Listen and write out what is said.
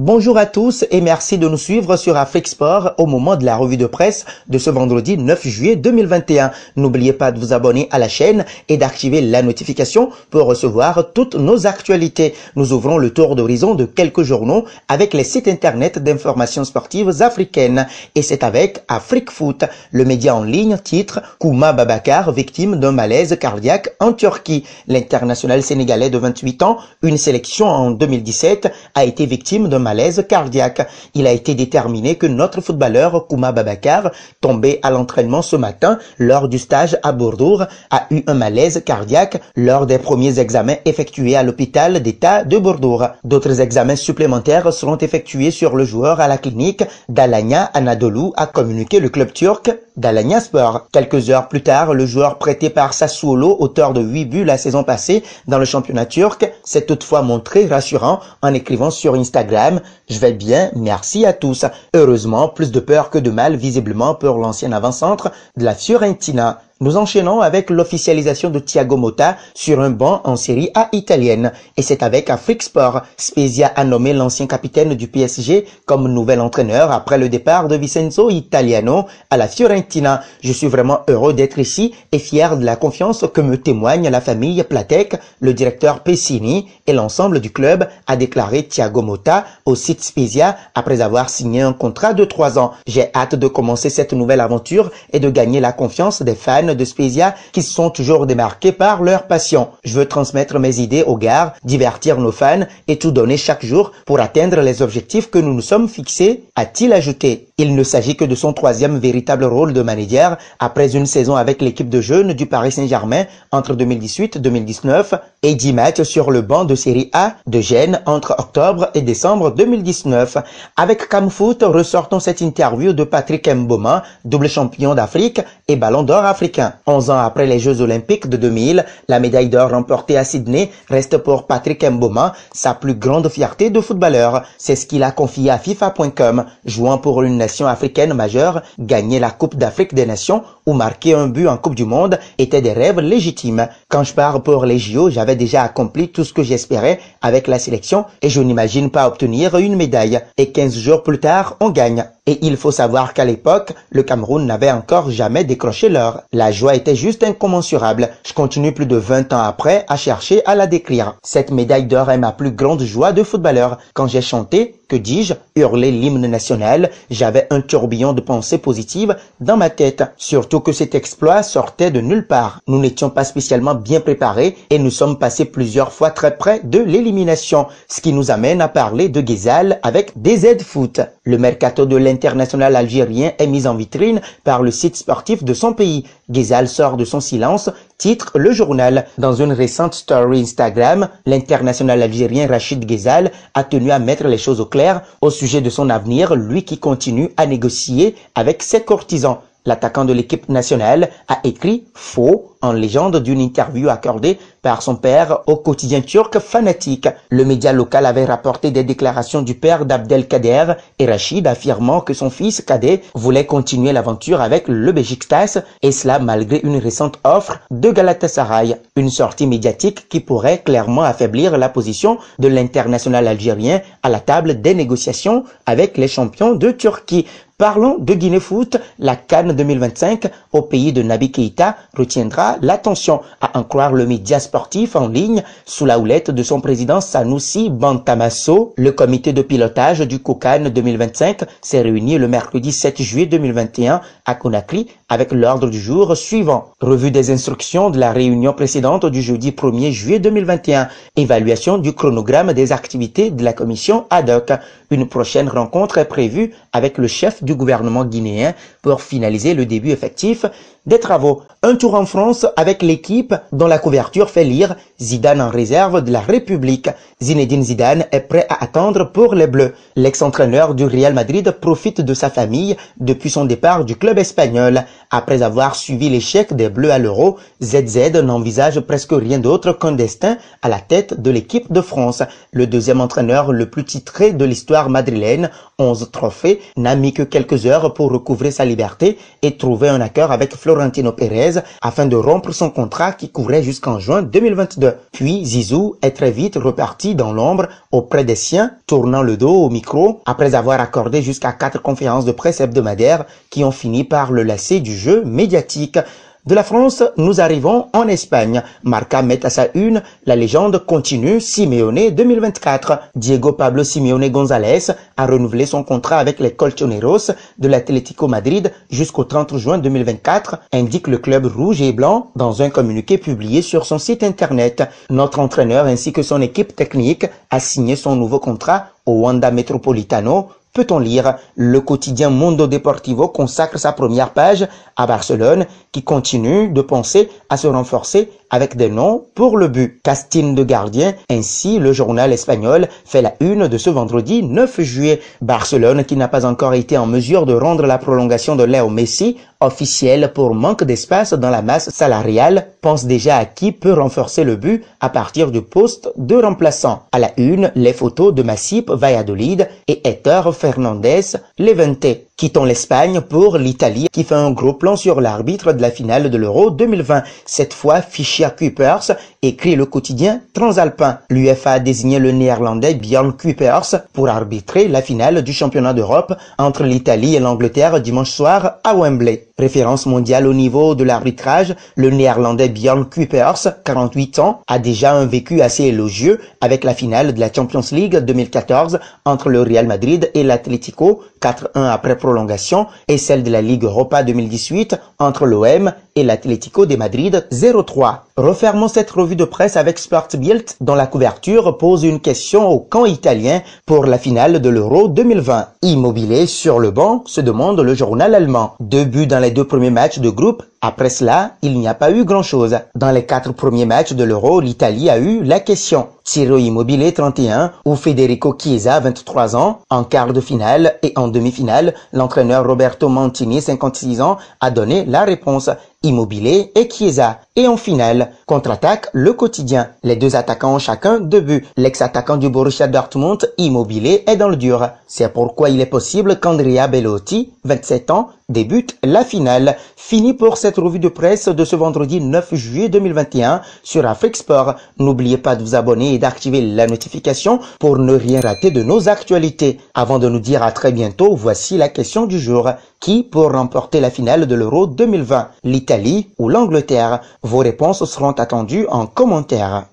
Bonjour à tous et merci de nous suivre sur Afrique Sport au moment de la revue de presse de ce vendredi 9 juillet 2021. N'oubliez pas de vous abonner à la chaîne et d'activer la notification pour recevoir toutes nos actualités. Nous ouvrons le tour d'horizon de quelques journaux avec les sites internet d'informations sportives africaines. Et c'est avec Afrique Foot. Le média en ligne titre « Kouma Babakar, victime d'un malaise cardiaque en Turquie ». L'international sénégalais de 28 ans, une sélection en 2017, a été victime d'un malaise cardiaque. Il a été déterminé que notre footballeur Kouma Babakar, tombé à l'entraînement ce matin lors du stage à Bordeaux, a eu un malaise cardiaque lors des premiers examens effectués à l'hôpital d'État de Bordeaux. D'autres examens supplémentaires seront effectués sur le joueur à la clinique d'Alanya Anadolu, a communiqué le club turc d'Alanya Sport. Quelques heures plus tard, le joueur prêté par Sassuolo, auteur de 8 buts la saison passée dans le championnat turc, s'est toutefois montré rassurant en écrivant sur Instagram « Je vais bien, merci à tous ». Heureusement, plus de peur que de mal visiblement pour l'ancien avant-centre de la Fiorentina. Nous enchaînons avec l'officialisation de Thiago Motta sur un banc en Série A italienne. Et c'est avec Afrique Sport. Spezia a nommé l'ancien capitaine du PSG comme nouvel entraîneur après le départ de Vincenzo Italiano à la Fiorentina. Je suis vraiment heureux d'être ici et fier de la confiance que me témoigne la famille Platek, le directeur Pessini et l'ensemble du club, a déclaré Thiago Motta au site Spezia après avoir signé un contrat de 3 ans. J'ai hâte de commencer cette nouvelle aventure et de gagner la confiance des fans de Spezia qui sont toujours démarqués par leur passion. Je veux transmettre mes idées aux gars, divertir nos fans et tout donner chaque jour pour atteindre les objectifs que nous nous sommes fixés, a-t-il ajouté. Il ne s'agit que de son 3e véritable rôle de manager après une saison avec l'équipe de jeunes du Paris Saint-Germain entre 2018-2019 et 10 matchs sur le banc de Série A de Gênes entre octobre et décembre 2019. Avec Camfoot, ressortons cette interview de Patrick Mboma, double champion d'Afrique et ballon d'or africain. 11 ans après les Jeux Olympiques de 2000, la médaille d'or remportée à Sydney reste pour Patrick Mboma sa plus grande fierté de footballeur. C'est ce qu'il a confié à FIFA.com. Jouant pour une nation africaine majeure, gagner la Coupe d'Afrique des Nations ou marquer un but en Coupe du Monde étaient des rêves légitimes. Quand je pars pour les JO, j'avais déjà accompli tout ce que j'espérais avec la sélection et je n'imagine pas obtenir une médaille. Et 15 jours plus tard, on gagne. Et il faut savoir qu'à l'époque, le Cameroun n'avait encore jamais décroché l'or. La joie était juste incommensurable. Je continue plus de 20 ans après à chercher à la décrire. Cette médaille d'or est ma plus grande joie de footballeur. Quand j'ai chanté, que dis-je, hurlé l'hymne national, j'avais un tourbillon de pensées positives dans ma tête. Surtout que cet exploit sortait de nulle part. Nous n'étions pas spécialement bien préparés et nous sommes passés plusieurs fois très près de l'élimination. Ce qui nous amène à parler de Ghezal avec DZ Foot. Le mercato de l'international algérien est mis en vitrine par le site sportif de son pays. Ghezal sort de son silence, titre le journal. Dans une récente story Instagram, l'international algérien Rachid Ghezal a tenu à mettre les choses au clair au sujet de son avenir, lui qui continue à négocier avec ses courtisans. L'attaquant de l'équipe nationale a écrit « faux » en légende d'une interview accordée par son père au quotidien turc Fanatique. Le média local avait rapporté des déclarations du père d'Abdelkader et Rachid affirmant que son fils cadet voulait continuer l'aventure avec le Beşiktaş et cela malgré une récente offre de Galatasaray. Une sortie médiatique qui pourrait clairement affaiblir la position de l'international algérien à la table des négociations avec les champions de Turquie. Parlons de Guinée Foot. La CAN 2025 au pays de Naby Keïta retiendra l'attention, à en croire le média sportif en ligne sous la houlette de son président Sanoussi Bantamasso. Le comité de pilotage du CAN 2025 s'est réuni le mercredi 7 juillet 2021 à Conakry avec l'ordre du jour suivant. Revue des instructions de la réunion précédente du jeudi 1er juillet 2021. Évaluation du chronogramme des activités de la commission ad hoc. Une prochaine rencontre est prévue avec le chef du gouvernement guinéen pour finaliser le début effectif des travaux. Un tour en France avec l'équipe dont la couverture fait lire Zidane en réserve de la République. Zinedine Zidane est prêt à attendre pour les Bleus. L'ex-entraîneur du Real Madrid profite de sa famille depuis son départ du club espagnol. Après avoir suivi l'échec des Bleus à l'Euro, ZZ n'envisage presque rien d'autre qu'un destin à la tête de l'équipe de France. Le deuxième entraîneur le plus titré de l'histoire madrilène, 11 trophées, n'a mis que quelques heures pour recouvrer sa liberté et trouver un accord avec Florentino Florentino Pérez afin de rompre son contrat qui couvrait jusqu'en juin 2022. Puis Zizou est très vite reparti dans l'ombre auprès des siens, tournant le dos au micro après avoir accordé jusqu'à 4 conférences de presse hebdomadaires qui ont fini par le lasser du jeu médiatique. De la France, nous arrivons en Espagne. Marca met à sa une la légende continue Simeone 2024. Diego Pablo Simeone González a renouvelé son contrat avec les Colchoneros de l'Atlético Madrid jusqu'au 30 juin 2024, indique le club rouge et blanc dans un communiqué publié sur son site internet. Notre entraîneur ainsi que son équipe technique a signé son nouveau contrat au Wanda Metropolitano. Peut-on lire, le quotidien Mundo Deportivo consacre sa première page à Barcelone qui continue de penser à se renforcer avec des noms pour le but. Casting de gardien, ainsi le journal espagnol fait la une de ce vendredi 9 juillet. Barcelone qui n'a pas encore été en mesure de rendre la prolongation de Léo Messi officielle pour manque d'espace dans la masse salariale, pense déjà à qui peut renforcer le but à partir du poste de remplaçant. À la une, les photos de Masip Valladolid et Héctor Fernandez Levante. Quittons l'Espagne pour l'Italie qui fait un gros plan sur l'arbitre de la finale de l'Euro 2020. Cette fois, Fischer Kuipers, écrit le quotidien Transalpin. L'UEFA a désigné le néerlandais Björn Kuipers pour arbitrer la finale du championnat d'Europe entre l'Italie et l'Angleterre dimanche soir à Wembley. Référence mondiale au niveau de l'arbitrage, le néerlandais Björn Kuipers, 48 ans, a déjà un vécu assez élogieux avec la finale de la Champions League 2014 entre le Real Madrid et l'Atlético, 4-1 après prolongation, et celle de la Ligue Europa 2018 entre l'OM et l'Atlético de Madrid 0-3. Refermons cette revue de presse avec Sportbild dont la couverture pose une question au camp italien pour la finale de l'Euro 2020. Immobile sur le banc, se demande le journal allemand. 2 buts dans les 2 premiers matchs de groupe. Après cela, il n'y a pas eu grand-chose. Dans les 4 premiers matchs de l'Euro, l'Italie a eu la question. Ciro Immobile, 31, ou Federico Chiesa, 23 ans. En quart de finale et en demi-finale, l'entraîneur Roberto Mancini, 56 ans, a donné la réponse. Immobile et Chiesa. Et en finale, contre-attaque, le quotidien. Les 2 attaquants ont chacun 2 buts. L'ex-attaquant du Borussia Dortmund, Immobile, est dans le dur. C'est pourquoi il est possible qu'Andrea Bellotti, 27 ans, débute la finale. Fini pour cette revue de presse de ce vendredi 9 juillet 2021 sur Afrique Sport. N'oubliez pas de vous abonner et d'activer la notification pour ne rien rater de nos actualités. Avant de nous dire à très bientôt, voici la question du jour. Qui pour remporter la finale de l'Euro 2020? L'Italie ou l'Angleterre? Vos réponses seront attendues en commentaire.